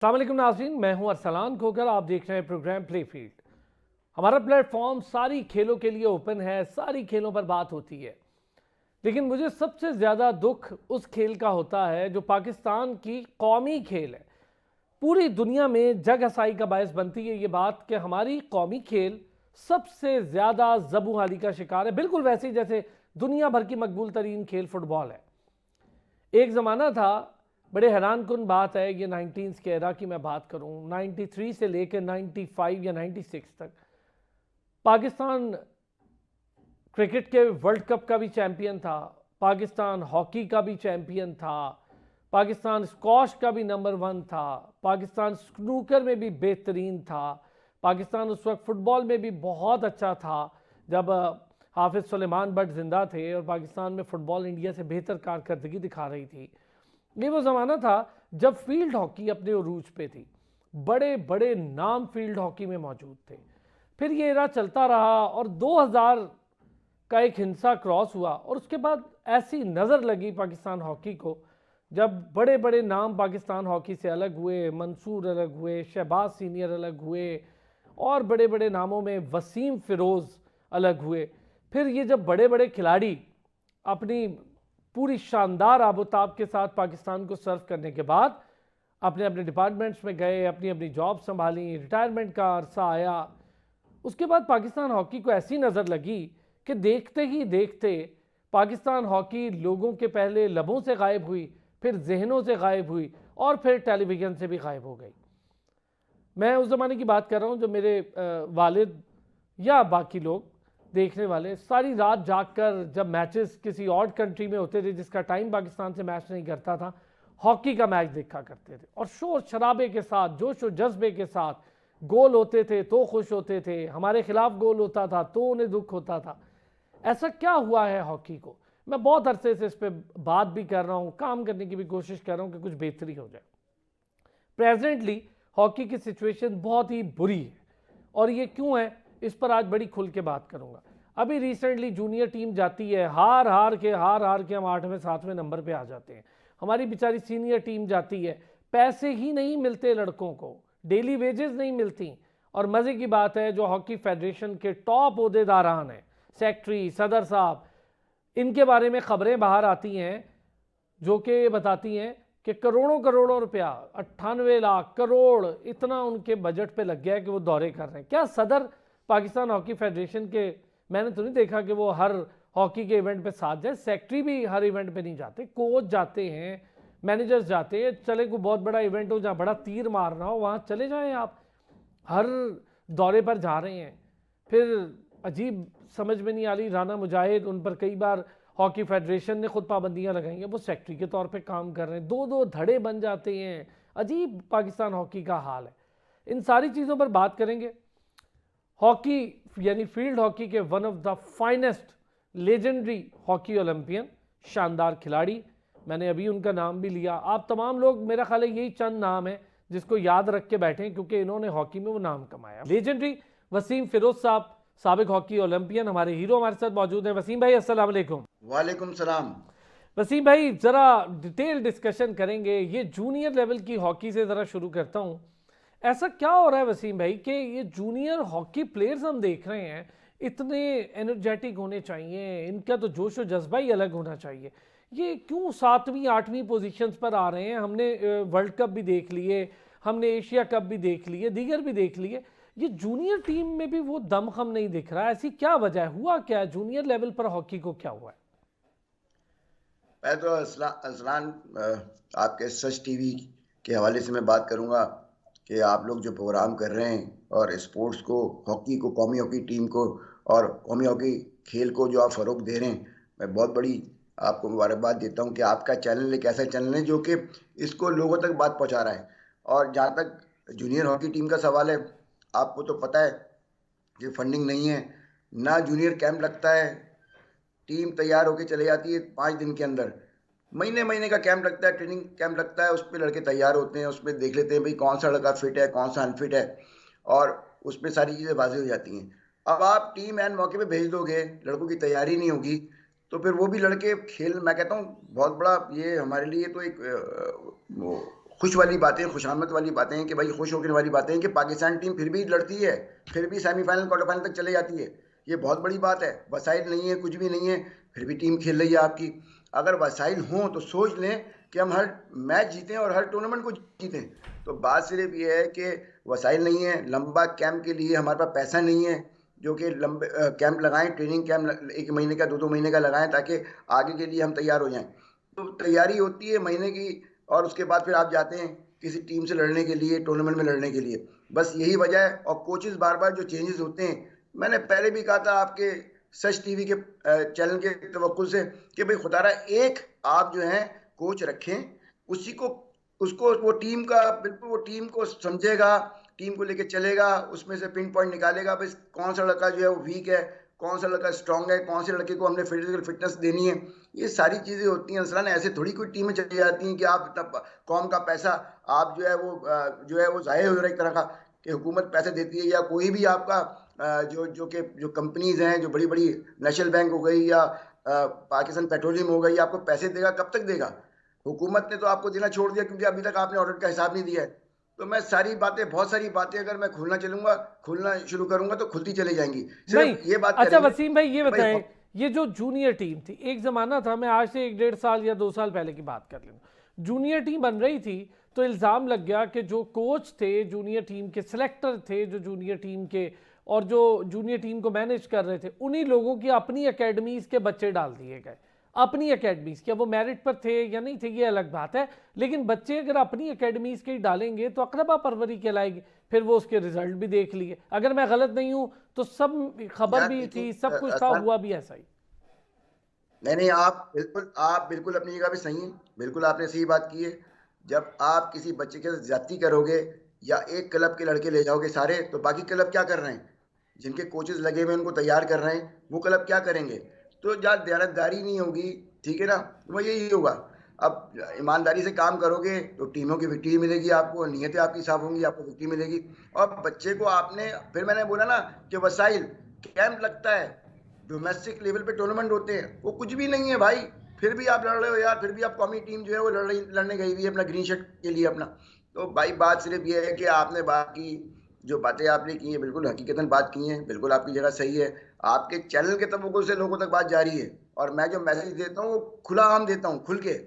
अस्सलाम वालेकुम नाज़रीन, मैं हूं अरसलान खोकर। आप देख रहे हैं प्रोग्राम प्ले फील्ड। हमारा प्लेटफॉर्म सारी खेलों के लिए ओपन है, सारी खेलों पर बात होती है। लेकिन मुझे सबसे ज़्यादा दुख उस खेल का होता है जो पाकिस्तान की कौमी खेल है। पूरी दुनिया में जग हसाई का बायस बनती है ये बात कि हमारी कौमी खेल सबसे ज़्यादा ज़बूहाली का शिकार है, बिल्कुल वैसे ही जैसे दुनिया भर की मकबूल तरीन खेल फुटबॉल है। एक ज़माना था, बड़े हैरान कुन बात है, ये 19s के एरा की मैं बात करूं, 93 से लेकर 95 या 96 तक पाकिस्तान क्रिकेट के वर्ल्ड कप का भी चैंपियन था, पाकिस्तान हॉकी का भी चैंपियन था, पाकिस्तान स्क्वॉश का भी नंबर 1 था, पाकिस्तान स्नूकर में भी बेहतरीन था, पाकिस्तान उस वक्त फुटबॉल में भी बहुत अच्छा था जब हाफिज सुलेमान बट जिंदा थे और पाकिस्तान में फुटबॉल इंडिया से बेहतर कारकर्दगी दिखा रही थी। ये वो ज़माना था जब फील्ड हॉकी अपने उरूज पे थी, बड़े बड़े नाम फील्ड हॉकी में मौजूद थे। फिर ये एरा चलता रहा और 2000 का एक हिंसा क्रॉस हुआ और उसके बाद ऐसी नज़र लगी पाकिस्तान हॉकी को, जब बड़े बड़े नाम पाकिस्तान हॉकी से अलग हुए, मंसूर अलग हुए, शहबाज सीनियर अलग हुए और बड़े बड़े नामों में वसीम फ़िरोज़ अलग हुए। फिर ये जब बड़े बड़े खिलाड़ी अपनी पूरी शानदार आबोताब के साथ पाकिस्तान को सर्व करने के बाद अपने अपने डिपार्टमेंट्स में गए, अपनी अपनी जॉब संभाली, रिटायरमेंट का अरसा आया, उसके बाद पाकिस्तान हॉकी को ऐसी नज़र लगी कि देखते ही देखते पाकिस्तान हॉकी लोगों के पहले लबों से गायब हुई, फिर जहनों से गायब हुई और फिर टेलीविज़न से भी गायब हो गई। मैं उस ज़माने की बात कर रहा हूँ जो मेरे वालिद या बाकी लोग देखने वाले सारी रात जागकर जब मैचेस किसी और कंट्री में होते थे जिसका टाइम पाकिस्तान से मैच नहीं करता था, हॉकी का मैच देखा करते थे और शोर शराबे के साथ, जोश और जज्बे के साथ, गोल होते थे तो खुश होते थे, हमारे खिलाफ गोल होता था तो उन्हें दुख होता था। ऐसा क्या हुआ है हॉकी को? मैं बहुत अरसे से इस पर बात भी कर रहा हूँ, काम करने की भी कोशिश कर रहा हूँ कि कुछ बेहतरी हो जाए। प्रेजेंटली हॉकी की सिचुएशन बहुत ही बुरी है और ये क्यों है इस पर आज बड़ी खुल के बात करूंगा। अभी रिसेंटली जूनियर टीम जाती है, हार हार के हम 8वें 7वें नंबर पे आ जाते हैं। हमारी बेचारी सीनियर टीम जाती है, पैसे ही नहीं मिलते लड़कों को, डेली वेजेस नहीं मिलती। और मज़े की बात है जो हॉकी फेडरेशन के टॉप ओहदेदारान हैं, सेक्रेटरी, सदर साहब, इनके बारे में खबरें बाहर आती हैं जो कि बताती हैं कि करोड़ों करोड़ों रुपया, 98 लाख करोड़, इतना उनके बजट पे लग गया है कि वो दौरे कर रहे हैं। क्या सदर पाकिस्तान हॉकी फेडरेशन के, मैंने तो नहीं देखा कि वो हर हॉकी के इवेंट पे साथ जाए, सेक्रेटरी भी हर इवेंट पे नहीं जाते, कोच जाते हैं, मैनेजर्स जाते हैं। चले कोई बहुत बड़ा इवेंट हो जहाँ बड़ा तीर मारना हो वहाँ चले जाएं आप, हर दौरे पर जा रहे हैं। फिर अजीब समझ में नहीं आ रही, राना मुजाहिद, उन पर कई बार हॉकी फेडरेशन ने खुद पाबंदियां लगाई हैं, वो सेक्रेटरी के तौर पे काम कर रहे हैं, दो दो धड़े बन जाते हैं। अजीब पाकिस्तान हॉकी का हाल है। इन सारी चीज़ों पर बात करेंगे। हॉकी यानी फील्ड हॉकी के one of the finest legendary hockey Olympian, शानदार खिलाड़ी, मैंने अभी उनका नाम भी लिया। आप तमाम लोग, मेरा ख्याल है यही चंद नाम है जिसको याद रख के बैठे क्योंकि इन्होंने हॉकी में वो नाम कमाया। लेजेंडरी वसीम फिरोज साहब, साबिक हॉकी ओलंपियन, हमारे हीरो हमारे साथ मौजूद हैं। वसीम भाई अस्सलाम वालेकुम। वालेकुम सलाम। वसीम भाई ज़रा डिटेल डिस्कशन करेंगे, ये जूनियर लेवल की हॉकी से ज़रा शुरू करता हूँ। ऐसा क्या हो रहा है वसीम भाई कि ये जूनियर हॉकी प्लेयर्स हम देख रहे हैं इतने एनर्जेटिक होने चाहिए, इनका तो जोश और जज्बा ही अलग होना चाहिए, ये क्यों 7वीं 8वीं पोजीशंस पर आ रहे हैं? हमने वर्ल्ड कप भी देख लिए, हमने एशिया कप भी देख लिए, दीगर भी देख लिए, ये जूनियर टीम में भी वो दमखम नहीं दिख रहा। ऐसी क्या वजह है? हुआ क्या जूनियर लेवल पर हॉकी को, क्या हुआ है? मैं तो असलान आपके सच टीवी के हवाले से मैं बात करूंगा कि आप लोग जो प्रोग्राम कर रहे हैं और स्पोर्ट्स को, हॉकी को, कौमी हॉकी टीम को और कौमी हॉकी खेल को जो आप फ़रोग दे रहे हैं, मैं बहुत बड़ी आपको मुबारकबाद देता हूं कि आपका चैनल एक ऐसा चैनल है जो कि इसको लोगों तक बात पहुंचा रहा है। और जहां तक जूनियर हॉकी टीम का सवाल है, आपको तो पता है कि फंडिंग नहीं है, ना जूनियर कैंप लगता है, टीम तैयार होकर चले जाती है 5 दिन के अंदर। महीने महीने का कैंप लगता है, ट्रेनिंग कैंप लगता है, उस पर लड़के तैयार होते हैं, उसमें देख लेते हैं भाई कौन सा लड़का फिट है, कौन सा अनफिट है, और उसमें सारी चीज़ें वाज़ेह हो जाती हैं। अब आप टीम एंड मौके पे भेज दोगे, लड़कों की तैयारी नहीं होगी, तो फिर वो भी लड़के खेल, मैं कहता हूँ बहुत बड़ा ये हमारे लिए तो एक खुश वाली बातें, खुशामद वाली बातें हैं कि भाई खुश होने वाली बातें हैं कि पाकिस्तान टीम फिर भी लड़ती है, फिर भी सेमीफाइनल क्वार्टर फाइनल तक चले जाती है। ये बहुत बड़ी बात है। वसाइल नहीं है, कुछ भी नहीं है, फिर भी टीम खेल रही है आपकी। अगर वसाइल हों तो सोच लें कि हम हर मैच जीतें और हर टूर्नामेंट को जीतें। तो बात सिर्फ ये है कि वसाइल नहीं है, लंबा कैंप के लिए हमारे पास पैसा नहीं है जो कि लंबे कैंप लगाएं, ट्रेनिंग कैंप 1 महीने का 2-2 महीने का लगाएं ताकि आगे के लिए हम तैयार हो जाएं। तो तैयारी होती है महीने की, और उसके बाद फिर आप जाते हैं किसी टीम से लड़ने के लिए, टूर्नामेंट में लड़ने के लिए। बस यही वजह है। और कोचेस बार बार जो चेंजेस होते हैं, मैंने पहले भी कहा था आपके सच टीवी के चैनल के तवक्कुल से कि भाई खुदारा एक आप जो है कोच रखें, उसी को उसको वो टीम का बिल्कुल वो टीम को समझेगा, टीम को लेके चलेगा, उसमें से पिन पॉइंट निकालेगा भाई कौन सा लड़का जो है वो वीक है, कौन सा लड़का स्ट्रांग है, कौन से लड़के को हमने फिजिकल फिटनेस देनी है। ये सारी चीज़ें होती हैं अरसलान। ऐसे थोड़ी कोई टीमें चली जाती हैं कि आप इतना कौम का पैसा आप जो है वो ज़ाहिर हो रहा है एक तरह का कि हुकूमत पैसे देती है, या कोई भी आपका जो कंपनीज हैं, जो बड़ी बड़ी नेशनल बैंक हो गई या पाकिस्तान पेट्रोलियम हो गई, आपको पैसे देगा, कब तक देगा? हुकूमत ने तो आपको देना छोड़ दिया क्योंकि अभी तक आपने ऑडिट का हिसाब नहीं दिया है। तो मैं सारी बातें, बहुत सारी बातें अगर मैं खुलना शुरू करूंगा तो खुलती चली जाएंगी। नहीं, सिर्फ ये बात अच्छा करेंगे वसीम भाई ये कि भाई बताएं, ये जो जूनियर टीम थी, एक ज़माना था, मैं आज से 1-1.5 साल या 2 साल पहले की बात कर लूँ, जूनियर टीम बन रही थी तो इल्ज़ाम लग गया कि जो कोच थे जूनियर टीम के, सिलेक्टर थे जो जूनियर टीम के, और जो जूनियर टीम को मैनेज कर रहे थे, उन्हीं लोगों की अपनी अकेडमीज़ के बच्चे डाल दिए गए। अपनी अकेडमीज़, क्या वो मेरिट पर थे या नहीं थे ये अलग बात है, लेकिन बच्चे अगर अपनी अकेडमीज़ के ही डालेंगे तो अकरबा परवरी कहलाएगी। फिर वो उसके रिजल्ट भी देख लिए, अगर मैं गलत नहीं हूँ तो सब खबर यार भी देखिए थी, सब कुछ था, हुआ भी ऐसा ही। नहीं, आप बिल्कुल अपनी जगह पे सही हैं, बिल्कुल आपने सही बात की है। जब आप किसी बच्चे के साथ ज्यादती करोगे या एक क्लब के लड़के ले जाओगे सारे, तो बाकी क्लब क्या कर रहे हैं? जिनके कोचेस लगे हुए हैं उनको तैयार कर रहे हैं, वो क्लब क्या करेंगे? तो जहाँ दयानतदारी नहीं होगी, ठीक है ना, तो वो यही होगा। अब ईमानदारी से काम करोगे तो टीमों की विक्ट्री मिलेगी, आपको नीयतें आपकी साफ होंगी, आपको विक्ट्री मिलेगी। और बच्चे को आपने, फिर मैंने बोला ना कि वसाइल कैंप लगता है, डोमेस्टिक लेवल पे टूर्नामेंट होते हैं, वो कुछ भी नहीं है भाई। फिर भी आप लड़ रहे हो यार, फिर भी आप कौमी टीम जो है वो लड़ने गई हुई है अपना ग्रीन शर्ट के लिए अपना। तो भाई बात सिर्फ ये है कि आपने बात की, जो बातें आपने की हैं बिल्कुल हकीकतन बात की हैं, बिल्कुल आपकी जगह सही है। आपके चैनल के तवक्कुल से लोगों तक बात जारी है, और मैं जो मैसेज देता हूँ वो खुला आम देता हूँ, खुल के।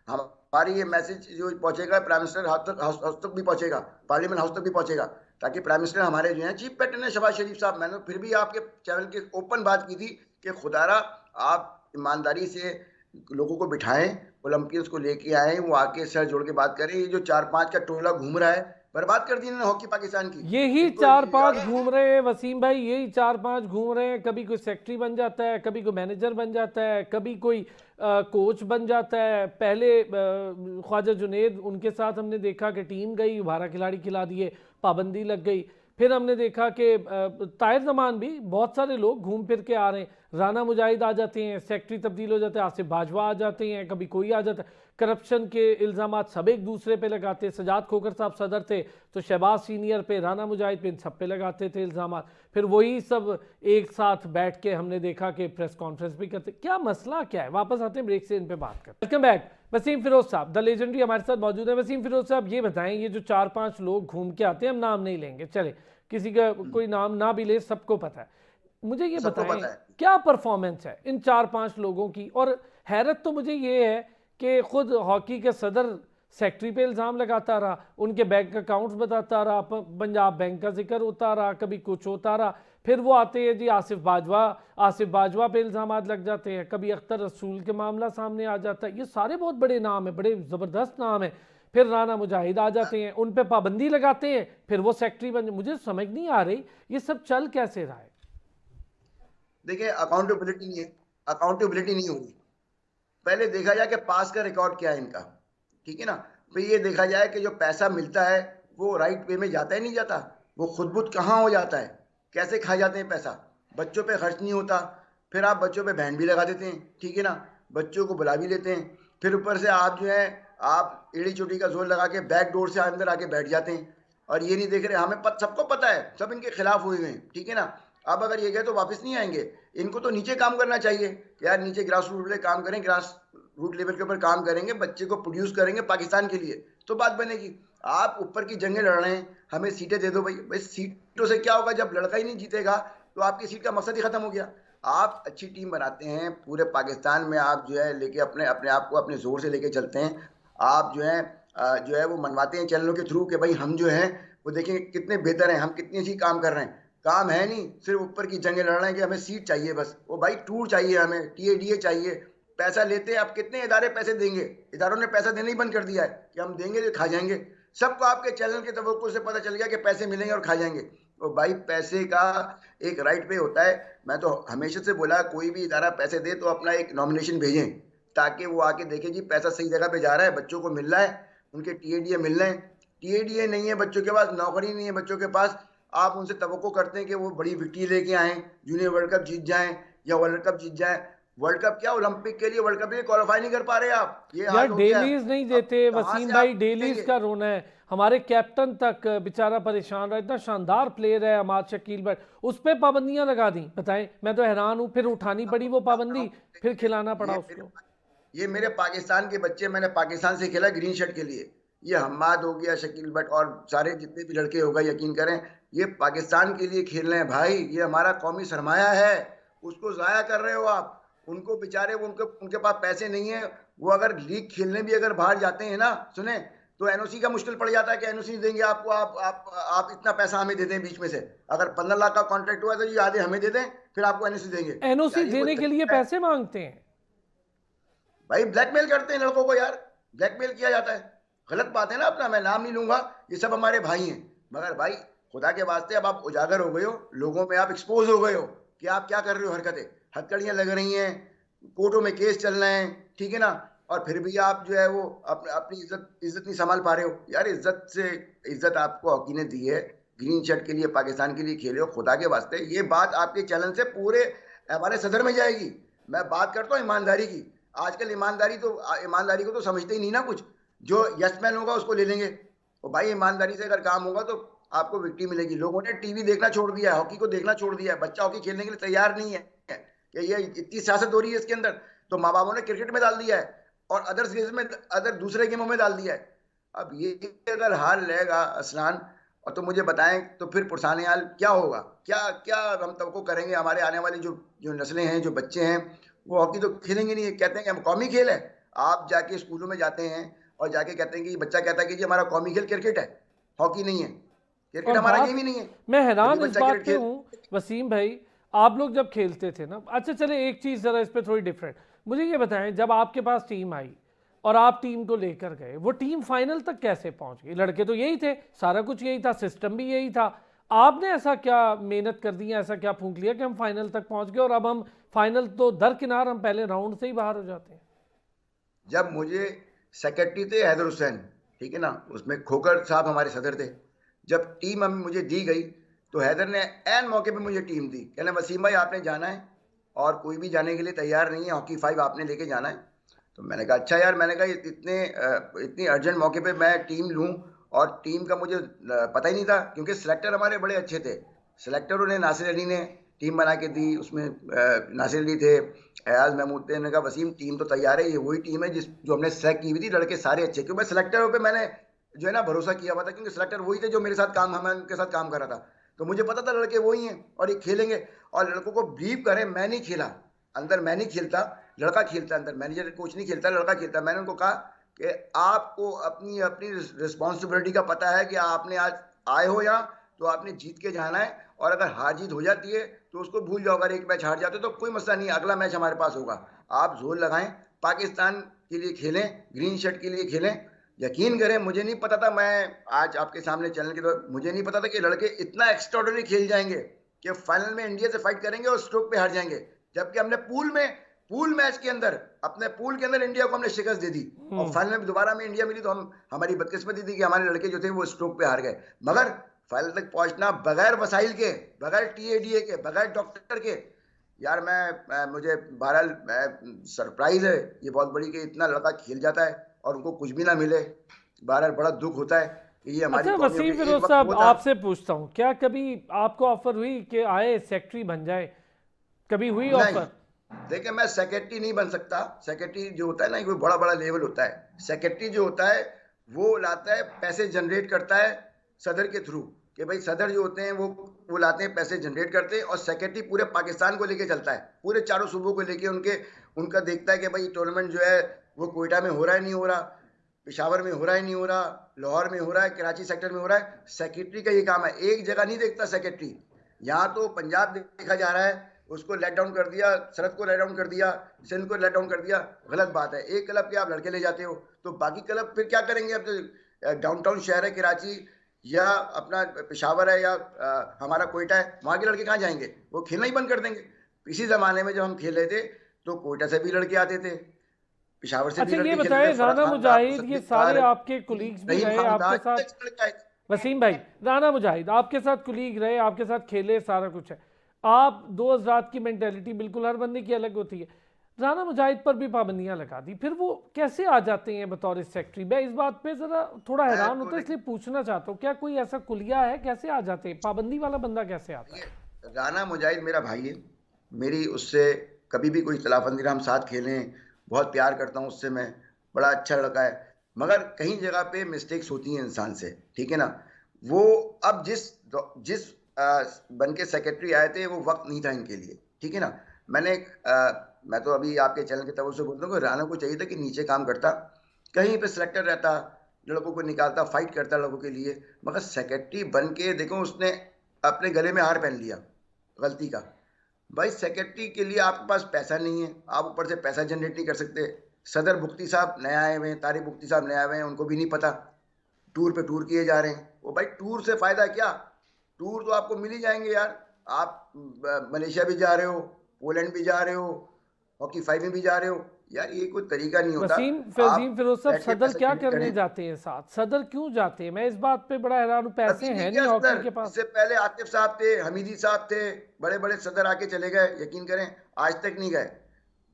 हमारी ये मैसेज जो पहुंचेगा प्राइम मिनिस्टर हाउस तक भी पहुंचेगा, पार्लियामेंट हाउस तक भी पहुंचेगा, ताकि प्राइम मिनिस्टर हमारे जो हैं चीफ पेटर्न है शहबाज शरीफ साहब, मैंने फिर भी आपके चैनल के ओपन बात की थी कि खुदारा आप ईमानदारी से लोगों को बिठाएं, ओलंपियंस को लेके आए, वो आके सर जोड़ के बात करें। ये जो 4-5 का टोला घूम रहा है, बर्बाद कर दी इन्होंने हॉकी पाकिस्तान की। यही इनको 4-5 घूम रहे हैं वसीम भाई, यही 4-5 घूम रहे हैं। कभी कोई सेक्रेटरी बन जाता है, कभी कोई मैनेजर बन जाता है, कभी कोई कोच बन जाता है। पहले ख्वाजा जुनेद, उनके साथ हमने देखा कि टीम गई, 12 खिलाड़ी खिला दिए, पाबंदी लग गई। फिर हमने देखा कि ताहिर जमान भी, बहुत सारे लोग घूम फिर के आ रहे हैं। राना मुजाहिद आ जाते हैं, सेक्रेटरी तब्दील हो जाते हैं, आसिफ बाजवा आ जाते हैं, कभी कोई आ जाता है। करप्शन के इल्ज़ामात सब एक दूसरे पे लगाते हैं। सजाद खोखर साहब सदर थे तो शहबाज सीनियर पे, राना मुजाहिद पे, इन सब पे लगाते थे इल्ज़ामात। फिर वही सब एक साथ बैठ के हमने देखा कि प्रेस कॉन्फ्रेंस भी करते। क्या मसला क्या है? वापस आते हैं ब्रेक से, इन पे बात करते हैं। Welcome back. वसीम फिरोज साहब द लेजेंडरी हमारे साथ मौजूद है। वसीम फिरोज साहब ये बताएं, ये जो 4-5 लोग घूम के आते हैं, हम नाम नहीं लेंगे, चले किसी का कोई नाम ना भी ले, सबको पता है, मुझे ये बताएं क्या परफॉर्मेंस है इन 4-5 लोगों की? और हैरत तो मुझे ये है कि खुद हॉकी के सदर सेक्रेटरी पे इल्ज़ाम लगाता रहा, उनके बैंक अकाउंट्स बताता रहा, पंजाब बैंक का जिक्र होता रहा, कभी कुछ होता रहा। फिर वो आते हैं जी आसिफ बाजवा पे इल्ज़ाम लग जाते हैं, कभी अख्तर रसूल के मामला सामने आ जाता है। ये सारे बहुत बड़े नाम हैं, बड़े ज़बरदस्त नाम हैं। फिर राना मुजाहिद आ जाते हैं, उन पे पाबंदी लगाते हैं, फिर वो सेक्रेटरी बन। मुझे समझ नहीं आ रही ये सब चल कैसे रहा है। देखिए, अकाउंटेबिलिटी नहीं होगी। पहले देखा जाए कि पास का रिकॉर्ड क्या है इनका, ठीक है ना। फिर ये देखा जाए कि जो पैसा मिलता है वो राइट वे में जाता है नहीं जाता, वो खुद बुद कहाँ हो जाता है, कैसे खा जाते हैं पैसा, बच्चों पे खर्च नहीं होता। फिर आप बच्चों पे बैंड भी लगा देते हैं, ठीक है ना, बच्चों को बुला भी लेते हैं। फिर ऊपर से आप जो है आप एड़ी चोटी का जोर लगा के बैक डोर से अंदर आके बैठ जाते हैं, और ये नहीं देख रहे, हमें सबको पता है, सब इनके खिलाफ हुए हैं, ठीक है ना। अब अगर ये गए तो वापस नहीं आएंगे। इनको तो नीचे काम करना चाहिए कि यार नीचे ग्रास रूट पे काम करें, ग्रास रूट लेवल के ऊपर काम करेंगे, बच्चे को प्रोड्यूस करेंगे पाकिस्तान के लिए, तो बात बनेगी। आप ऊपर की जंगें लड़ रहे हैं, हमें सीटें दे दो भाई। भाई सीटों से क्या होगा, जब लड़का ही नहीं जीतेगा तो आपकी सीट का मकसद ही खत्म हो गया। आप अच्छी टीम बनाते हैं, पूरे पाकिस्तान में आप जो है लेके अपने अपने आप को अपने जोर से लेके चलते हैं। आप जो है वो मनवाते हैं चैनलों के थ्रू कि भाई हम जो हैं वो देखें कितने बेहतर हैं, हम कितनी अच्छी काम कर रहे हैं। काम है नहीं, सिर्फ ऊपर की जंगें लड़ रहे हैं कि हमें सीट चाहिए बस। वो भाई टूर चाहिए, हमें टीएडीए चाहिए। पैसा लेते हैं, अब कितने इदारे पैसे देंगे? इदारों ने पैसा देना ही बंद कर दिया है कि हम देंगे तो खा जाएंगे। सबको आपके चैनल के तवक्कुल से पता चल गया कि पैसे मिलेंगे और खा जाएंगे। तो भाई पैसे का एक राइट पे होता है। मैं तो हमेशा से बोला, कोई भी इदारा पैसे दे तो अपना एक नॉमिनेशन भेजें, ताकि वो आके देखे जी पैसा सही जगह पे जा रहा है, बच्चों को मिल रहा है, उनके टीएडीए मिल रहे हैं। टीएडीए नहीं है बच्चों के पास, नौकरी नहीं है बच्चों के पास, आप उनसे तवक्को करते हैं कि वो बड़ी विक्ट्री लेके आएँ, जूनियर वर्ल्ड कप जीत जाएँ या वर्ल्ड कप जीत जाएँ। वर्ल्ड कप क्या, ओलंपिक के लिए वर्ल्ड कप के लिए क्वालिफाई नहीं कर पा रहे आप। ये यार हाल हो गया है। डेलीज नहीं अब देते कहाँ वसीम से भाई, आप डेलीज देंगे? का रोना है। हमारे कैप्टन तक बेचारा परेशान रहा, इतना शानदार प्लेयर है अमाद शकील, बट उस पर पाबंदियां लगा दी। बताएं, मैं तो हैरान हूं। फिर उठानी पड़ी वो पाबंदी, फिर खिलाना पड़ा ये उसको। ये मेरे पाकिस्तान के बच्चे, मैंने पाकिस्तान से खेला ग्रीन शर्ट के लिए। ये हम्माद हो गया, शकील भट्ट और सारे जितने भी लड़के हो गए, यकीन करें ये पाकिस्तान के लिए खेल रहे हैं भाई। ये हमारा कौमी सरमाया है, उसको ज़ाया कर रहे हो आप। उनको बेचारे, उनके पास पैसे नहीं है। वो अगर लीग खेलने भी अगर बाहर जाते हैं ना, सुने, तो एनओसी का मुश्किल पड़ जाता है कि एनओसी देंगे आपको, आप इतना पैसा हमें दे दें बीच में से। अगर 15 लाख का कॉन्ट्रैक्ट हुआ तो ये आधे हमें दे दें, फिर आपको एनओसी देंगे। एनओसी यार ये कोई देने के लिए तरीका है? पैसे मांगते हैं। भाई ब्लैकमेल करते हैं लड़कों को यार, ब्लैकमेल किया जाता है। गलत बात है ना, अपना मैं नाम नहीं लूंगा, ये सब हमारे भाई हैं। मगर भाई खुदा के वास्ते, अब आप उजागर हो गए हो, लोगों में आप एक्सपोज हो गए हो कि आप क्या कर रहे हो, हरकतें हथकड़ियाँ लग रही हैं, कोर्टों में केस चल रहे हैं, ठीक है ना। और फिर भी आप जो है वो अपनी इज्जत नहीं संभाल पा रहे हो यार। इज्जत आपको हॉकी ने दी है, ग्रीन शर्ट के लिए पाकिस्तान के लिए खेले हो। खुदा के वास्ते ये बात आपके चैनल से पूरे हमारे सदर में जाएगी। मैं बात करता हूँ ईमानदारी की। आजकल ईमानदारी को तो समझते ही नहीं ना कुछ। जो यस मैन होगा उसको ले लेंगे। और भाई ईमानदारी से अगर काम होगा तो आपको विक्ट्री मिलेगी। लोगों ने टीवी देखना छोड़ दिया है, हॉकी को देखना छोड़ दिया है। बच्चा हॉकी खेलने के लिए तैयार नहीं है कि ये इतनी सियासत हो रही है इसके अंदर। तो माँ बापों ने क्रिकेट में डाल दिया है और अदर दूसरे गेमों में डाल दिया है। अब ये अगर हाल रहेगा असलान, और तो मुझे बताएं तो फिर पुरसाने हाल क्या होगा? क्या क्या हम तवक्को करेंगे? हमारे आने वाली जो जो नस्लें हैं, जो बच्चे हैं, वो हॉकी तो खेलेंगे नहीं। कहते हैं कि हम कौमी खेल है। आप जाके स्कूलों में जाते हैं और जाके कहते हैं कि बच्चा कहता है कि जी हमारा कौमी खेल क्रिकेट है, हॉकी नहीं है। क्रिकेट और हमारा गेम बात, ही नहीं है। मैं जब भी हैरान इस बच्चा बात क्रिकेट पे खेल, हूँ वसीम भाई, आप लोग जब खेलते थे ना, अच्छा चले एक चीज़ ज़रा इस पे थोड़ी डिफरेंट, मुझे ये बताएं, जब आपके पास टीम आई और आप टीम को लेकर गए, वो टीम फाइनल तक कैसे पहुंच गई? लड़के तो यही थे, सारा कुछ यही था, सिस्टम भी यही था। आपने ऐसा क्या मेहनत कर दी, ऐसा क्या फूंक लिया कि हम फाइनल तक पहुंच गए और अब हम फाइनल तो दरकिनार, हम पहले राउंड से ही बाहर हो जाते हैं। जब मुझे सेक्रेटरी थे हैदर हुसैन, ठीक है ना, उसमें खोकर साहब हमारे सदर थे। जब टीम हम मुझे दी गई तो हैदर ने ऐन मौके पे मुझे टीम दी। कहना वसीम भाई आपने जाना है और कोई भी जाने के लिए तैयार नहीं है, हॉकी 5 आपने लेके जाना है। तो मैंने कहा अच्छा यार, मैंने कहा इतनी अर्जेंट मौके पे मैं टीम लूँ, और टीम का मुझे पता ही नहीं था, क्योंकि सिलेक्टर हमारे बड़े अच्छे थे। सिलेक्टरों ने, नासिर अली ने टीम बना के दी। उसमें नासिर अली थे, एयाज महमूद थे। मैंने कहा वसीम टीम तो तैयार है, ये वही टीम है जो हमने सेलेक्ट की हुई थी, लड़के सारे अच्छे। क्योंकि मैं सिलेक्टरों पे मैंने जो है ना भरोसा किया हुआ था, क्योंकि सिलेक्टर वही थे जो मेरे साथ काम, मैं उनके साथ काम कर रहा था। तो मुझे पता था लड़के वही हैं और ये खेलेंगे। और लड़कों को ब्रीफ करें, मैं नहीं खेला अंदर, मैं नहीं खेलता, लड़का खेलता अंदर, मैनेजर कोच नहीं खेलता, लड़का खेलता। मैंने उनको कहा कि आपको अपनी अपनी रिस्पॉन्सिबिलिटी का पता है कि आपने आज आए हो यहाँ, तो आपने जीत के जाना है। और अगर हार जीत हो जाती है तो उसको भूल जाओ। अगर एक मैच हार जाते हो तो कोई मसला नहीं है, अगला मैच हमारे पास होगा। आप जोर लगाएं, पाकिस्तान के लिए खेलें, ग्रीन शर्ट के लिए खेलें। यकीन करें, मुझे नहीं पता था, मैं आज आपके सामने चैनल के द्वारा, मुझे नहीं पता था कि लड़के इतना एक्स्ट्राऑर्डिनरी खेल जाएंगे कि फाइनल में इंडिया से फाइट करेंगे और स्ट्रोक पे हार जाएंगे। जबकि हमने पूल मैच के अंदर, अपने पूल के अंदर इंडिया को हमने शिकस्त दे दी, और फाइनल में दोबारा में इंडिया मिली तो हमारी बदकिस्मती थी कि हमारे लड़के जो थे वो स्ट्रोक पे हार गए। मगर फाइनल तक पहुंचना बगैर वसाइल के, बगैर टीएडीए के, बगैर डॉक्टर के, यार मुझे बहरहाल सरप्राइज है ये बहुत बड़ी कि इतना लड़का खेल जाता है और उनको कुछ भी ना मिले। बहरहाल बड़ा दुख होता है कि ये हमारी अच्छा कौमियों वसीम के एक फिरोज वक्त साहब, वो था। आपसे पूछता हूँ, क्या कभी आपको ऑफर हुई कि आए सेक्रेटरी बन जाए? कभी हुई नहीं, ऑफर? देखिए मैं सेक्रेटरी नहीं बन सकता। सेक्रेटरी जो होता है ना, कोई बड़ा बड़ा लेवल होता है। सेक्रेटरी जो होता है वो लाता है, पैसे जनरेट करता है सदर के थ्रू, कि भाई सदर जो होते हैं वो लाते हैं, पैसे जनरेट करते हैं, और सेक्रेटरी पूरे पाकिस्तान को लेके चलता है, पूरे चारों सूबों को लेके उनका देखता है कि भाई टूर्नामेंट जो है वो कोयटा में हो रहा है नहीं हो रहा, पेशावर में हो रहा है नहीं हो रहा, लाहौर में हो रहा है, कराची सेक्टर में हो रहा है। सेक्रेटरी का ये काम है, एक जगह नहीं देखता सेक्रेटरी। यहाँ तो पंजाब देखा जा रहा है, उसको लेट डाउन कर दिया, सरहद को लेट डाउन कर दिया, सिंध को लेट डाउन कर दिया। गलत बात है, एक क्लब के आप लड़के ले जाते हो तो बाकी क्लब फिर क्या करेंगे? अब तो डाउनटाउन शहर है कराची या अपना पेशावर है या हमारा कोयटा है, वहाँ के लड़के कहाँ जाएंगे? वो खेलना ही बंद कर देंगे। इसी जमाने में जब हम खेल रहे थे तो कोयटा से भी लड़के आते थे, पेशावर से भी अच्छा ये लड़के खेलते बताएं, थे, फरहाद राना खान था, मुजाहिद, ये मुसद्दिक था, सारे आपके कुलीग्स भी रहीम रहे खान था, आपके साथ? वसीम भाई, राना मुजाहिद आपके साथ कुलीग रहे, आपके साथ खेले, सारा कुछ है। आप दो हज़रात की मेंटेलिटी बिल्कुल हर बंदे की अलग होती है। राना मुजाहिद पर भी पाबंदियां लगा दी, फिर वो कैसे आ जाते हैं बतौर सेक्रेटरी? मैं इस बात पे जरा थोड़ा हैरान होता है, इसलिए पूछना चाहता हूँ, क्या कोई ऐसा कुलिया है? कैसे आ जाते हैं? पाबंदी वाला बंदा कैसे आता है? राना मुजाहिद मेरा भाई है, मेरी उससे कभी भी कोई इख्तिलाफ अंदर, हम साथ खेलें, बहुत प्यार करता हूँ उससे मैं, बड़ा अच्छा लड़का है। मगर कहीं जगह पे मिस्टेक्स होती हैं इंसान से, ठीक है ना। वो अब जिस बन के सेक्रेटरी आए थे वो वक्त नहीं था इनके लिए, ठीक है ना। मैं तो अभी आपके चैनल के तवज्जो से बोलता हूँ कि राना को चाहिए था कि नीचे काम करता, कहीं पे सिलेक्टर रहता, लड़कों को निकालता, फाइट करता लड़कों के लिए। मगर सेक्रेटरी बन के देखो, उसने अपने गले में हार पहन लिया गलती का। भाई सेक्रेटरी के लिए आपके पास पैसा नहीं है, आप ऊपर से पैसा जनरेट नहीं कर सकते। सदर बुख्ती साहब नए आए हुए हैं, तारिक बुख्ती साहब नए आए हुए हैं, उनको भी नहीं पता, टूर पे टूर किए जा रहे हैं। वो भाई टूर से फायदा क्या? टूर तो आपको मिल ही जाएंगे यार। आप मलेशिया भी जा रहे हो, पोलैंड भी जा रहे हो, हॉकी 5 में भी जा रहे हो, यार ये कोई तरीका नहीं होता। वसीम आप फिरोज साहब, बैठ के सदर पैसा क्या जनरेट करने करें। जाते हैं साथ? सदर क्यों जाते हैं? मैं इस बात पे बड़ा हैरान हूँ, पैसे अभी नहीं हैं गया नहीं हॉकी सदर, के पास। इससे पहले आतिफ साहब थे, हमीदी साहब थे, बड़े बड़े सदर आके चले गए, यकीन करें आज तक नहीं गए।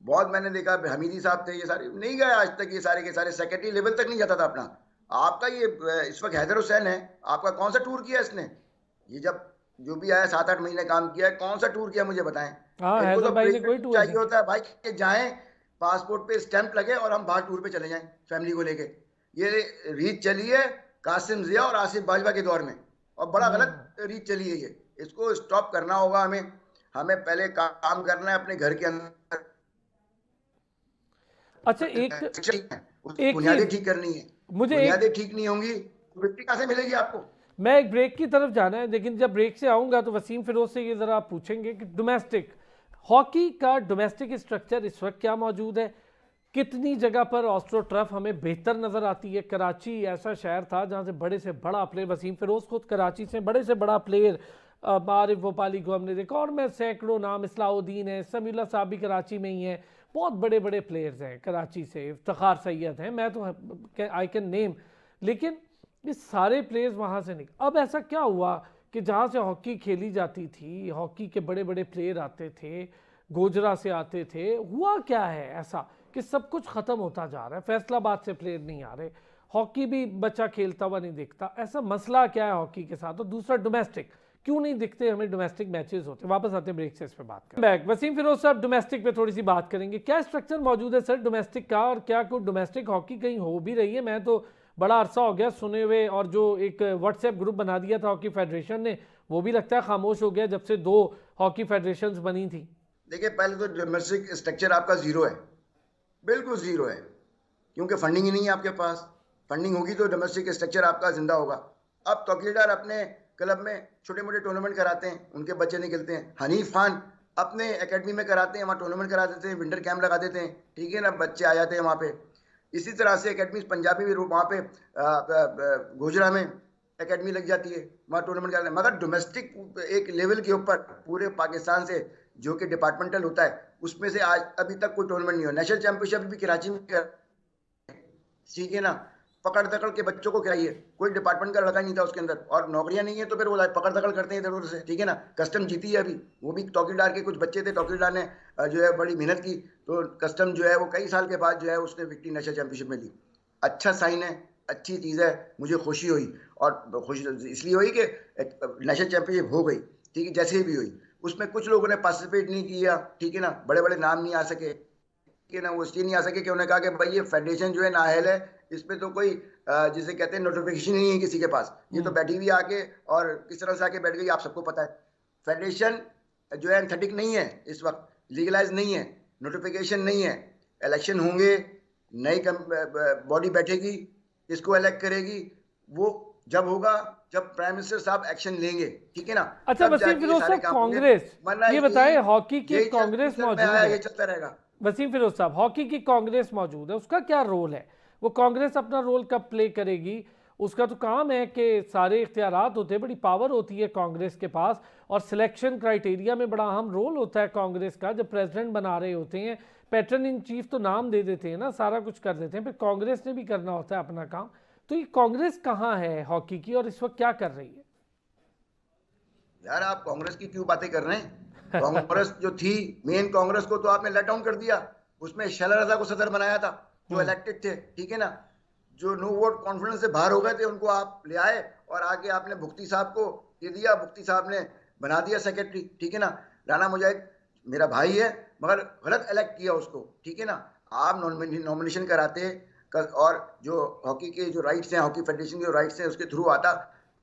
बहुत मैंने देखा, हमीदी साहब थे, ये सारे नहीं गए आज तक, ये सारे के सारे सेक्रेटरी लेवल तक नहीं जाता था अपना। आपका ये इस वक्त हैदर हुसैन है, आपका कौन सा टूर किया इसने? ये जब जो भी आया 7-8 महीने काम किया है, कौन सा टूर किया मुझे बताएं। हाँ, इनको हैदर तो भाई ने कोई प्रेसिडेंट टूर चाहिए नहीं होता है भाई, कि जाएं, पासपोर्ट पे स्टैंप लगे और हम बाहर टूर पे चले जाएं फैमिली को लेके। ये रीत चली है कासिम जिया और आसिफ बाजवा के दौर में, और बड़ा किया। गलत रीत चली है ये। इसको स्टॉप करना होगा हमें। हमें पहले काम करना है अपने घर के अंदर, अच्छा एक उसकी एक बुनियादें चीज ठीक करनी है। मुझे एक बुनियादें ठीक नहीं होंगी तो मिट्टी कहाँ से मिलेगी आपको? मैं एक ब्रेक की तरफ जाना है, लेकिन जब ब्रेक से आऊंगा तो वसीम फिरोज से ये ज़रा आप पूछेंगे कि डोमेस्टिक हॉकी का डोमेस्टिक स्ट्रक्चर इस वक्त क्या मौजूद है? कितनी जगह पर ऑस्ट्रो टर्फ हमें बेहतर नज़र आती है? कराची ऐसा शहर था जहाँ से बड़े से बड़ा प्लेयर, वसीम फिरोज खुद कराची से बड़े से बड़ा प्लेयर, आरिफ भोपाली को हमने देखा, और मैं सैकड़ों नाम, इस्लाउद्दीन है, समीउल्लाह साहब भी कराची में ही हैं, बहुत बड़े बड़े प्लेयर्स हैं कराची से, इफ्तिखार सैयद हैं, मैं तो आई कैन नेम। लेकिन ये सारे प्लेयर्स वहाँ से निकले। अब ऐसा क्या हुआ कि जहाँ से हॉकी खेली जाती थी, हॉकी के बड़े बड़े प्लेयर आते थे, गोजरा से आते थे, हुआ क्या है ऐसा कि सब कुछ ख़त्म होता जा रहा है? फैसलाबाद से प्लेयर नहीं आ रहे, हॉकी भी बच्चा खेलता हुआ नहीं दिखता, ऐसा मसला क्या है हॉकी के साथ? और दूसरा डोमेस्टिक क्यों नहीं दिखते हमें? डोमेस्टिक मैचेस होते। वापस आते हैं ब्रेक से, इस पे बात करें। बैक वसीम फिरोज साहब, डोमेस्टिक पे थोड़ी सी बात करेंगे। क्या स्ट्रक्चर मौजूद है सर डोमेस्टिक का, और क्या कोई डोमेस्टिक हॉकी कहीं हो भी रही है? मैं तो बड़ा अरसा हो गया सुने हुए, और जो एक व्हाट्सएप ग्रुप बना दिया था हॉकी फेडरेशन ने, वो भी लगता है खामोश हो गया जब से 2 हॉकी फेडरेशंस बनी थी। देखिए, पहले तो डोमेस्टिक स्ट्रक्चर आपका जीरो है, बिल्कुल जीरो है, क्योंकि फंडिंग ही नहीं है आपके पास। फंडिंग होगी तो डोमेस्टिक स्ट्रक्चर आपका जिंदा होगा। अब तौकीलदार अपने क्लब में छोटे मोटे टूर्नामेंट कराते हैं, उनके बच्चे निकलते हैं। हनीफ खान अपने एकेडमी में कराते हैं, वहाँ टूर्नामेंट करा देते हैं, विंटर कैंप लगा देते हैं, ठीक है ना, बच्चे आ जाते हैं वहाँ पे। इसी तरह से एकेडमी पंजाबी भी वहाँ पे गोजरा में एकेडमी लग जाती है, वहाँ टूर्नामेंट कराते हैं। मगर डोमेस्टिक एक लेवल के ऊपर पूरे पाकिस्तान से जो कि डिपार्टमेंटल होता है, उसमें से आज अभी तक कोई टूर्नामेंट नहीं हुआ। नेशनल चैंपियनशिप भी कराची में, ठीक है ना, पकड़ दकड़ के बच्चों को कराइए, कोई डिपार्टमेंट का लड़का नहीं था उसके अंदर, और नौकरियां नहीं है तो फिर वो पकड़ दकड़ करते हैं इधर उधर से, ठीक है ना। कस्टम जीती है अभी, वो भी तौकीलदार के कुछ बच्चे थे, तौकीलदार ने जो है बड़ी मेहनत की, तो कस्टम जो है वो कई साल के बाद जो है उसने विक्ट्री नेशनल चैंपियनशिप में ली। अच्छा साइन है, अच्छी चीज़ है, मुझे खुशी हुई। और खुशी इसलिए हुई कि नेशनल चैंपियनशिप हो गई, ठीक है, जैसे भी हुई। उसमें कुछ लोगों ने पार्टिसिपेट नहीं किया, ठीक है ना, बड़े बड़े नाम नहीं आ सके, ठीक है ना, वो इसलिए नहीं आ सके कि उन्होंने कहा कि भाई ये फेडरेशन जो है नाअहल है, इस पर तो कोई जिसे कहते हैं नोटिफिकेशन ही नहीं है किसी के पास। ये तो बैठी हुई आके और किस तरह से आके बैठ गई आप सबको पता है। फेडरेशन जो है एंथेटिक नहीं है, इस वक्त लीगलाइज नहीं है, नोटिफिकेशन नहीं है। इलेक्शन होंगे, नई बॉडी बैठेगी, इसको इलेक्ट करेगी, वो जब होगा जब प्राइम मिनिस्टर साहब एक्शन लेंगे, ठीक है ना। अच्छा तब वसीम जाके ये फिरोज सारे साहब, काम होंगे, कांग्रेस, वरना ये बताएं, यही हॉकी की यही कांग्रेस चल में मौजूद आया, है, ये चलता रहेगा। वसीम फिरोज साहब, हॉकी की कांग्रेस मौजूद है, उसका क्या रोल है? वो कांग्रेस अपना रोल कब प्ले करेगी? उसका तो काम है कि सारे इख्तियारात होते हैं, बड़ी पावर होती है कांग्रेस के पास, और सिलेक्शन क्राइटेरिया में बड़ा अहम रोल होता है कांग्रेस का। जब प्रेसिडेंट बना रहे होते हैं, पैटर्न इन चीफ तो नाम दे देते हैं ना, सारा कुछ कर देते हैं, फिर कांग्रेस ने भी करना होता है अपना काम। तो ये कांग्रेस कहाँ है हॉकी की, और इस वक्त क्या कर रही है? यार आप कांग्रेस की क्यों बातें कर रहे हैं? कांग्रेस जो थी, मेन कांग्रेस को तो आपने लेट डाउन कर दिया। उसमें शैलजा को सदर बनाया था, जो इलेक्टेड थे, ठीक है ना। जो नो वोट कॉन्फिडेंस से बाहर हो गए थे उनको आप ले आए और आगे आपने भुक्ति साहब को दे दिया, भुक्ति साहब ने बना दिया सेक्रेटरी, ठीक है ना। राणा मुजाहिद मेरा भाई है, मगर गलत इलेक्ट किया उसको, ठीक है ना। आप नॉमिनेशन कराते और जो हॉकी के जो राइट्स हैं, हॉकी फेडरेशन के जो राइट्स हैं उसके थ्रू आता,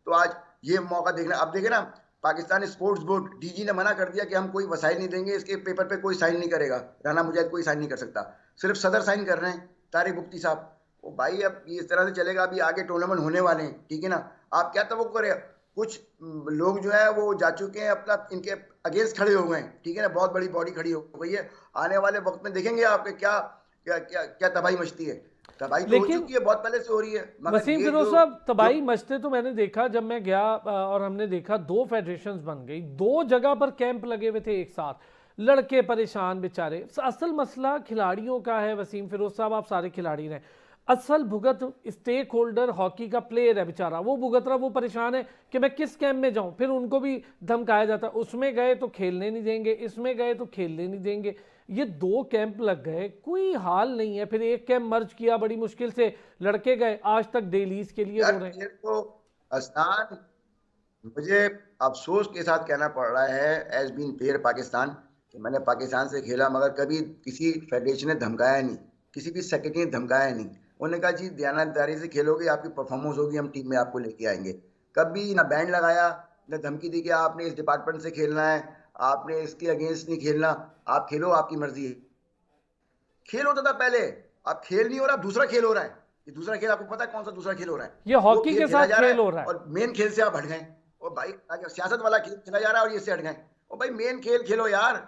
तो आज ये मौका देखना। अब देखे ना, पाकिस्तान स्पोर्ट्स बोर्ड डीजी ने मना कर दिया कि हम कोई वसाइल नहीं देंगे, इसके पेपर पे कोई साइन नहीं करेगा, राणा मुजाहिद कोई साइन नहीं कर सकता, सिर्फ सदर साइन कर रहे हैं, तारिक मुफ्ती साहब। ओ भाई अब ये इस तरह से चलेगा, अभी आगे टूर्नामेंट होने वाले हैं, ठीक है ना। आप क्या तवक्को करें? कुछ लोग जो है वो जा चुके हैं, अपना इनके अगेंस्ट खड़े हो गए हैं, ठीक है ना। बहुत बड़ी बॉडी खड़ी हो गई है। आने वाले वक्त में देखेंगे आपके क्या क्या क्या क्या तबाही मचती है। तबाही तो हो लेकिन चुकी है, बहुत पहले से हो रही है, मगर वसीम ये फिरोज जो साहब, तबाही मचते तो मैंने देखा जब मैं गया, और हमने देखा 2 फेडरेशंस बन गई, 2 जगह पर कैंप लगे हुए थे एक साथ, लड़के परेशान बेचारे। असल मसला खिलाड़ियों का है वसीम फिरोज साहब, आप सारे खिलाड़ी रहे, असल भुगत स्टेक होल्डर हॉकी का प्लेयर है बेचारा, वो भुगत रहा, वो परेशान है कि मैं किस कैंप में जाऊं। फिर उनको भी धमकाया जाता, उसमें गए तो खेलने नहीं देंगे, इसमें गए तो खेलने नहीं देंगे। ये 2 कैंप लग गए, कोई हाल नहीं है। फिर एक कैंप मर्ज किया बड़ी मुश्किल से, लड़के गए, आज तक डेलीज के लिए रो यार रहे हैं। ये तो आसान, मुझे अफसोस के साथ कहना पड़ रहा है एज बीन प्लेयर पाकिस्तान, कि मैंने पाकिस्तान से खेला, मगर कभी किसी फेडरेशन ने धमकाया नहीं, किसी भी सेक्रेटरी ने धमकाया नहीं। उन्होंने कहा जी दयानतदारी से खेलोगे, आपकी परफॉर्मेंस होगी, हम टीम में आपको लेके आएंगे। कभी ना बैंड लगाया, ना धमकी दी कि आपने इस डिपार्टमेंट से खेलना है, आपने इसके अगेंस्ट नहीं खेलना, आप खेलो, आपकी मर्जी है। खेल होता था पहले, अब खेल नहीं हो रहा, दूसरा खेल हो रहा है। ये दूसरा खेल आपको पता है कौन सा दूसरा खेल हो रहा है? ये वो हॉकी खेल के खेला साथ जा रहा खेल हो रहा है है। और मेन खेल से आप हट गए। और भाई सियासत वाला खेल खेला जा रहा है और ये से हट गए। और भाई मेन खेल खेलो यार,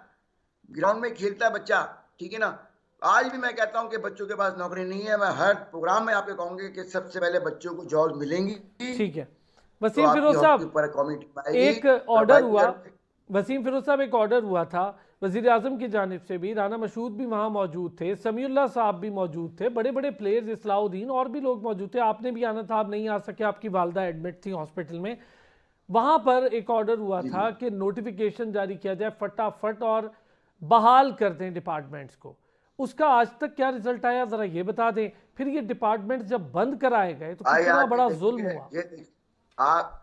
ग्राउंड में खेलता है बच्चा, ठीक है ना। आज भी मैं कहता हूं कि बच्चों के पास नौकरी नहीं है। मैं हर प्रोग्राम में आपको कहूंगी कि सबसे पहले बच्चों को जॉब मिलेंगी, ठीक है तो वसीम आपकी फिरोज हॉकी साहब, पर कमेटी आएगी। एक और ऑर्डर भाई हुआ, यार, वसीम फिरोज साहब एक ऑर्डर हुआ था वजीर आजम की जानिब से भी, राना मशहूद भी वहाँ मौजूद थे, समीउल्लाह साहब भी मौजूद थे, बड़े बड़े प्लेयर्स, इस्लाउद्दीन और भी लोग मौजूद थे। आपने भी आना था, आप नहीं आ सके, आपकी वालदा एडमिट थी हॉस्पिटल में। वहाँ पर एक ऑर्डर हुआ था कि नोटिफिकेशन जारी किया जाए फटाफट और बहाल कर दें डिपार्टमेंट्स को। उसका आज तक क्या रिजल्ट आया, ज़रा ये बता दें। फिर ये डिपार्टमेंट जब बंद कराए गए तो भाई कितना आप बड़ा जुल्म हुआ। आप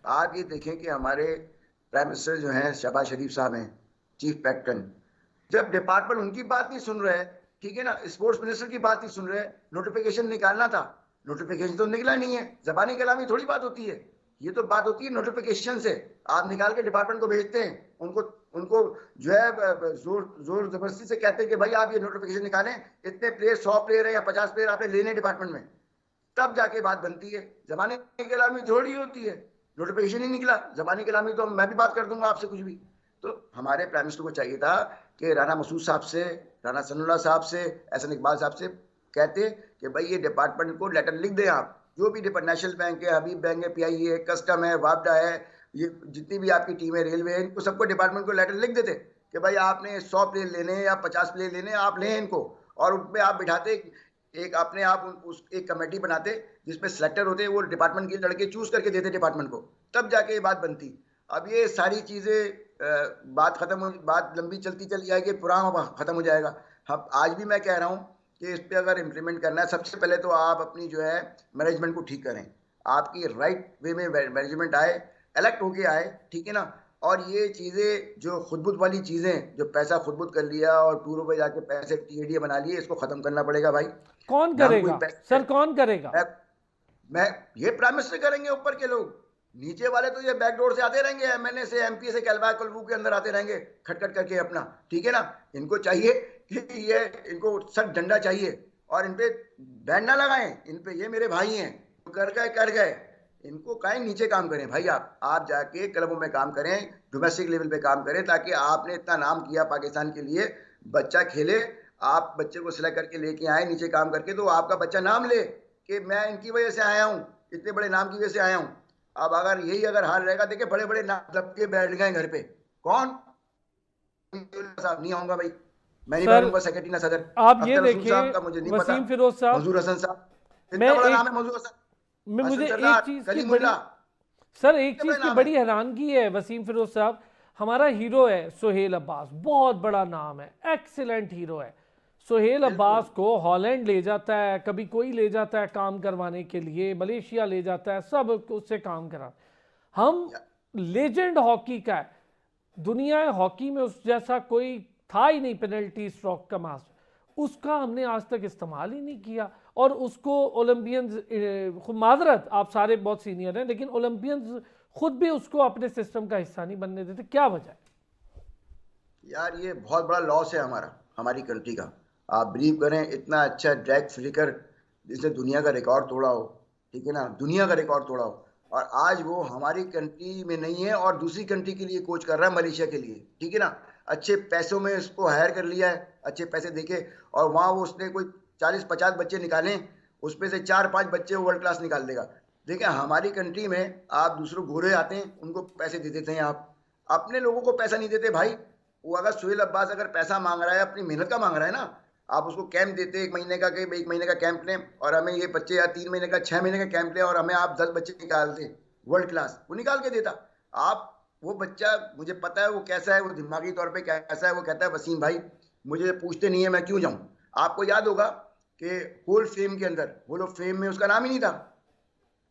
आप ये देखें कि हमारे प्राइम मिनिस्टर जो हैं शहबाज शरीफ साहब हैं, चीफ पैक्टन, जब डिपार्टमेंट उनकी बात नहीं सुन रहे, ठीक है ना, स्पोर्ट्स मिनिस्टर की बात नहीं सुन रहे, नोटिफिकेशन निकालना था, नोटिफिकेशन तो निकला नहीं है। जबानी कलामी थोड़ी बात होती है, ये तो बात होती है नोटिफिकेशन से। आप निकाल के डिपार्टमेंट को भेजते हैं, उनको उनको जो है जोर जबरदस्ती से कहते हैं कि भाई आप ये नोटिफिकेशन निकालें, इतने प्लेयर 100 प्लेयर है या 50 प्लेयर आपने लेने डिपार्टमेंट में, तब जाके बात बनती है। जबानी कलामी थोड़ी होती है, नोटिफिकेशन ही निकला, जबानी कलामी तो मैं भी बात कर दूंगा आपसे कुछ भी। तो हमारे प्राइम मिनिस्टर को चाहिए था कि राना मसूद साहब से, राना सनाउल्लाह साहब से, एहसन इकबाल साहब से कहते कि भाई ये डिपार्टमेंट को लेटर लिख दें आप, जो भी नेशनल बैंक है, हबीब बैंक है, पीआईए है, कस्टम है, वापडा है, ये जितनी भी आपकी टीम है, रेलवे है, इनको सबको डिपार्टमेंट को लेटर लिख देते कि भाई आपने 100 प्लेयर लेने हैं या 50 प्लेयर लेने हैं, आप लें इनको। और उनपे आप बिठाते एक अपने आप उस एक कमेटी बनाते जिसमें सेलेक्टर होते, वो डिपार्टमेंट के लड़के चूज करके देते डिपार्टमेंट को, तब जाके ये बात बनती। अब ये सारी चीज़ें बात खत्म हो, बात लंबी चलती चली जाएगी, पुराना खत्म हो जाएगा। हम आज भी मैं कह रहा हूँ कि इस पर अगर इम्प्लीमेंट करना है, सबसे पहले तो आप अपनी जो है मैनेजमेंट को ठीक करें, आपकी राइट वे में मैनेजमेंट आए, इलेक्ट होके आए, ठीक है ना। और ये चीजें जो खुदबुद वाली चीजें, जो पैसा खुदबुद कर लिया और टूरों पे जाके पैसे टीएडीए बना लिए, इसको खत्म करना पड़ेगा भाई। कौन ना हम कोई करेगा पैसे, सर, कौन करेगा? मैं मैं ये प्राइम मिनिस्टर करेंगे, ऊपर के लोग। नीचे वाले तो ये बैकडोर से आते रहेंगे, एमएनए से, एमपी से, कलवा कलबू के अंदर आते रहेंगे खटखट करके अपना, ठीक है ना। इनको चाहिए कि ये, इनको सख्त डंडा चाहिए और इनपे बैन ना लगाएं, इनपे, ये मेरे भाई हैं, कर गए। इनको कहीं नीचे काम करें भाई, आप जाके क्लबों में काम करें, डोमेस्टिक लेवल पे काम करें, ताकि आपने इतना नाम किया पाकिस्तान के लिए, बच्चा खेले, आप बच्चे को सिलेक्ट करके लेके आए नीचे काम करके, तो आपका बच्चा नाम ले कि मैं इनकी वजह से आया हूँ, इतने बड़े नाम की वजह से आया हूँ। अब अगर यही अगर हाल रहेगा, देखिए बड़े बड़े नाम दब के बैठ गए घर पे, कौन साहब नहीं आऊंगा भाई, मैं नहीं सर बनूंगा सेक्रेटरी ना सदर। आप ये अख्तर रसूल देखिए, साहब का मुझे नहीं पता, वसीम फिरोज साहब, मंजूर हसन साहब, मैं इतना बड़ा नाम एक है मंजूर हसन, मुझे हसन एक सरदार, चीज की बड़ी, कलीमुल्ला, सर एक कितने चीज बड़े की नाम बड़ी है। हैरानगी है वसीम फिरोज साहब, हमारा हीरो है सुहेल अब्बास, बहुत बड़ा नाम है, एक्सीलेंट हीरो है। सुहेल अब्बास को हॉलैंड ले जाता है, कभी कोई ले जाता है काम करवाने के लिए, मलेशिया ले जाता है, सब उससे काम करा। हम लेजेंड हॉकी का है, दुनिया हॉकी में उस जैसा कोई था ही नहीं, पेनल्टी स्ट्रोक का मास्टर, उसका हमने आज तक इस्तेमाल ही नहीं किया। और उसको ओलंपियंस, खुद माजरत आप सारे बहुत सीनियर हैं, लेकिन ओलंपियंस खुद भी उसको अपने सिस्टम का हिस्सा नहीं बनने देते, क्या वजह है? यार ये बहुत बड़ा लॉस है हमारा, हमारी कंट्री का। आप बिलीव करें, इतना अच्छा ड्रैग फ्लिकर जिसने दुनिया का रिकॉर्ड तोड़ा हो, ठीक है ना, दुनिया का रिकॉर्ड तोड़ा हो, और आज वो हमारी कंट्री में नहीं है और दूसरी कंट्री के लिए कोच कर रहा है, मलेशिया के लिए, ठीक है ना। अच्छे पैसों में उसको हायर कर लिया है, अच्छे पैसे देके, और वहाँ वो उसने कोई 40-50 बच्चे निकाले, उसमें से 4-5 बच्चे वर्ल्ड क्लास निकाल देगा। देखिए हमारी कंट्री में आप दूसरों गोरे आते हैं, उनको पैसे दे देते हैं, आप अपने लोगों को पैसा नहीं देते भाई। वो अगर सुहेल अब्बास अगर पैसा मांग रहा है, अपनी मेहनत का मांग रहा है ना, आप उसको कैंप देते 1 महीने का, कि 1 महीने का कैंप लें और हमें ये बच्चे, या 3 महीने का, 6 महीने का कैंप लें और हमें आप 10 बच्चे निकाल दें वर्ल्ड क्लास, वो निकाल के देता। आप, वो बच्चा मुझे पता है वो कैसा है, वो दिमागी तौर पे कैसा है, वो कहता है वसीम भाई मुझे पूछते नहीं है, मैं क्यों जाऊं। आपको याद होगा कि हॉल फेम के अंदर, हॉल ऑफ फेम में उसका नाम ही नहीं था,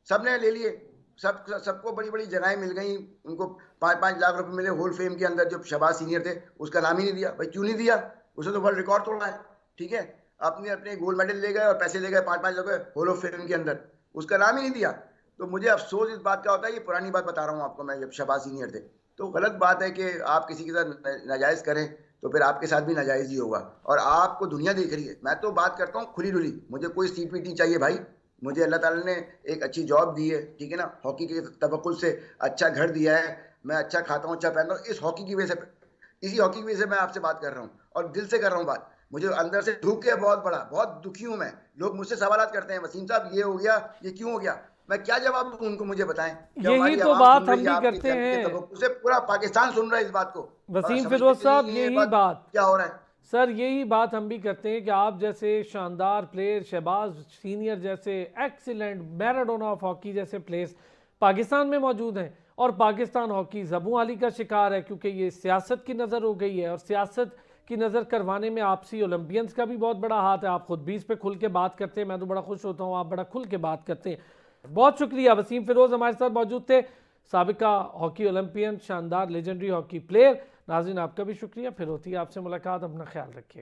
सबने ले लिए, सबको बड़ी बड़ी जगहें मिल गई, उनको 5-5 लाख रुपए मिले हॉल फेम के अंदर, जो शहबाज सीनियर थे, उसका नाम ही नहीं दिया भाई। क्यों नहीं दिया? उसने तो वर्ल्ड रिकॉर्ड तोड़ा है, ठीक है, अपने अपने गोल्ड मेडल ले गए और पैसे ले गए 5-5 लाख हॉल ऑफ फेम के अंदर, उसका नाम ही नहीं दिया। तो मुझे अफसोस इस बात का होता है, ये पुरानी बात बता रहा हूँ आपको मैं, जब शहबाज सीनियर थे। तो गलत बात है कि आप किसी के साथ नाजायज करें, तो फिर आपके साथ भी नाजायज ही होगा, और आपको दुनिया देख रही है। मैं तो बात करता हूँ खुली डुली, मुझे कोई सीपीटी चाहिए भाई, मुझे अल्लाह ताला ने एक अच्छी जॉब दी है, ठीक है ना, हॉकी के तवक्कुल से अच्छा घर दिया है, मैं अच्छा खाता हूँ, अच्छा पहनता हूँ, इस हॉकी की वजह से, इसी हॉकी की वजह से मैं आपसे बात कर रहा हूँ, और दिल से कर रहा हूँ बात। मुझे अंदर से दुख है बहुत बड़ा, बहुत दुखी हूँ मैं। लोग मुझसे सवाल करते हैं, वसीम साहब ये हो गया, ये क्यों हो गया, मैं क्या जवाब दूं उनको, मुझे बताएं। कि यही हमारी तो आवाम बात सुन हम रही है भी आपके करते चैनल के हैं तवक्कुल से, पूरा पाकिस्तान सुन रहा है इस बात को, और वसीम समझते फिरोज साहब, नहीं ये यही बात क्या हो रहा है। सर, यही बात हम भी करते हैं कि आप जैसे शानदार प्लेयर, शहबाज सीनियर जैसे एक्सीलेंट, मैराडोना ऑफ हॉकी जैसे प्लेयर्स पाकिस्तान में मौजूद हैं, और पाकिस्तान हॉकी ज़बूआली का शिकार है, क्योंकि ये सियासत की नज़र हो गई है, और सियासत की नज़र करवाने में आपसी ओलंपियंस का भी बहुत बड़ा हाथ है। आप खुद भी इस पर खुल के बात करते हैं, मैं तो बड़ा खुश होता हूँ, आप बड़ा खुल के बात करते हैं। बहुत शुक्रिया, वसीम फिरोज हमारे साथ मौजूद थे, साबिका हॉकी ओलंपियन, शानदार लेजेंडरी हॉकी प्लेयर। नाज़रीन आपका भी शुक्रिया, फिर होती है आपसे मुलाकात, अपना ख्याल रखिए।